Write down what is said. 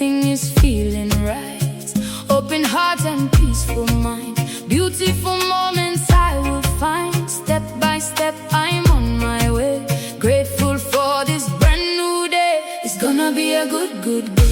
everything is feeling right. Open heart and peaceful mind, beautiful moments I will find. Step by step I'm on my way, grateful for this brand new day. It's gonna be a good, good, good